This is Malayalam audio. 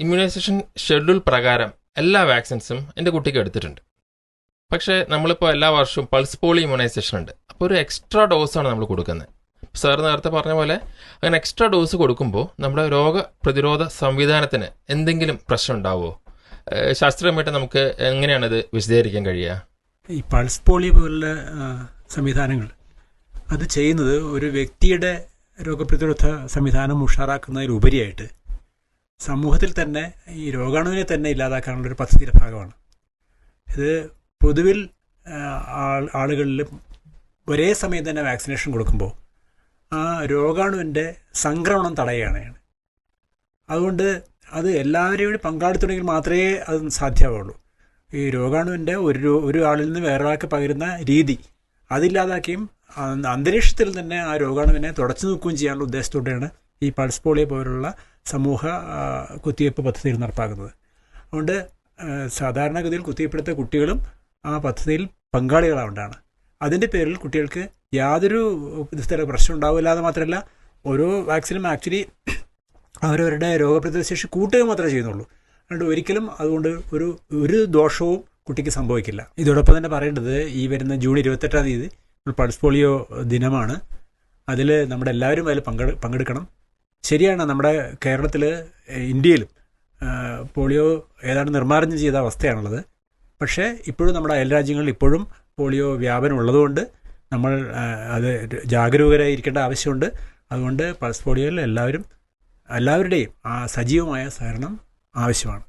ഇമ്മ്യൂണൈസേഷൻ ഷെഡ്യൂൾ പ്രകാരം എല്ലാ വാക്സിൻസും എൻ്റെ കുട്ടിക്ക് എടുത്തിട്ടുണ്ട്. പക്ഷേ നമ്മളിപ്പോൾ എല്ലാ വർഷവും പൾസ് പോളിയോ ഇമ്മ്യൂണൈസേഷൻ ഉണ്ട്. അപ്പോൾ ഒരു എക്സ്ട്രാ ഡോസാണ് നമ്മൾ കൊടുക്കുന്നത്. സാർ നേരത്തെ പറഞ്ഞ പോലെ അങ്ങനെ എക്സ്ട്രാ ഡോസ് കൊടുക്കുമ്പോൾ നമ്മുടെ രോഗപ്രതിരോധ സംവിധാനത്തിന് എന്തെങ്കിലും പ്രശ്നം ഉണ്ടാവുമോ? ശാസ്ത്രീയമായിട്ട് നമുക്ക് എങ്ങനെയാണത് വിശദീകരിക്കാൻ കഴിയുക? ഈ പൾസ് പോളിയോ പോലുള്ള സംവിധാനങ്ങൾ അത് ചെയ്യുന്നത് ഒരു വ്യക്തിയുടെ രോഗപ്രതിരോധ സംവിധാനം ഉഷാറാക്കുന്നതിലുപരിയായിട്ട് സമൂഹത്തിൽ തന്നെ ഈ രോഗാണുവിനെ തന്നെ ഇല്ലാതാക്കാനുള്ളൊരു പദ്ധതിയുടെ ഭാഗമാണ്. ഇത് പൊതുവിൽ ആളുകളിൽ ഒരേ സമയം തന്നെ വാക്സിനേഷൻ കൊടുക്കുമ്പോൾ ആ രോഗാണുവിൻ്റെ സംക്രമണം തടയുകയാണ്. അതുകൊണ്ട് അത് എല്ലാവരെയും കൂടി പങ്കാളിത്തണമെങ്കിൽ മാത്രമേ അത് സാധ്യമാവുള്ളൂ. ഈ രോഗാണുവിൻ്റെ ഒരു ആളിൽ നിന്ന് വേറൊരാൾക്ക് പകരുന്ന രീതി അതില്ലാതാക്കിയും അന്തരീക്ഷത്തിൽ തന്നെ ആ രോഗാണുവിനെ തുടച്ചു നോക്കുകയും ചെയ്യാനുള്ള ഉദ്ദേശത്തോടെയാണ് ഈ പൾസ് പോളിയോ പോലുള്ള സമൂഹ കുത്തിവയ്പ്പ് പദ്ധതികൾ നടപ്പാക്കുന്നത്. അതുകൊണ്ട് സാധാരണഗതിയിൽ കുത്തിവയ്പ്പെടുത്ത കുട്ടികളും ആ പദ്ധതിയിൽ പങ്കാളികളാവേണ്ടതാണ്. അതിൻ്റെ പേരിൽ കുട്ടികൾക്ക് യാതൊരു വിധത്തിലുള്ള പ്രശ്നം ഉണ്ടാവില്ല. അത് മാത്രമല്ല, ഓരോ വാക്സിനും ആക്ച്വലി അവരവരുടെ രോഗപ്രതിരോധ ശേഷി കൂട്ടുക മാത്രമേ ചെയ്യുന്നുള്ളൂ. അതുകൊണ്ട് ഒരിക്കലും അതുകൊണ്ട് ഒരു ദോഷവും കുട്ടിക്ക് സംഭവിക്കില്ല. ഇതോടൊപ്പം തന്നെ പറയേണ്ടത്, ഈ വരുന്ന ജൂൺ 28-ാം തീയതി പൾസ് പോളിയോ ദിനമാണ്. അതിൽ നമ്മുടെ എല്ലാവരും അതിൽ പങ്കെടുക്കണം. ശരിയാണ്, നമ്മുടെ കേരളത്തിൽ ഇന്ത്യയിലും പോളിയോ ഏതാണ്ട് നിർമ്മാർജ്ജനം ചെയ്ത അവസ്ഥയാണുള്ളത്. പക്ഷേ ഇപ്പോഴും നമ്മുടെ അയൽരാജ്യങ്ങളിൽ ഇപ്പോഴും പോളിയോ വ്യാപനം ഉള്ളതുകൊണ്ട് നമ്മൾ അത് ജാഗരൂകരായിരിക്കേണ്ട ആവശ്യമുണ്ട്. അതുകൊണ്ട് പൾസ് പോളിയോയിൽ എല്ലാവരുടെയും ആ സജീവമായ സഹകരണം ആവശ്യമാണ്.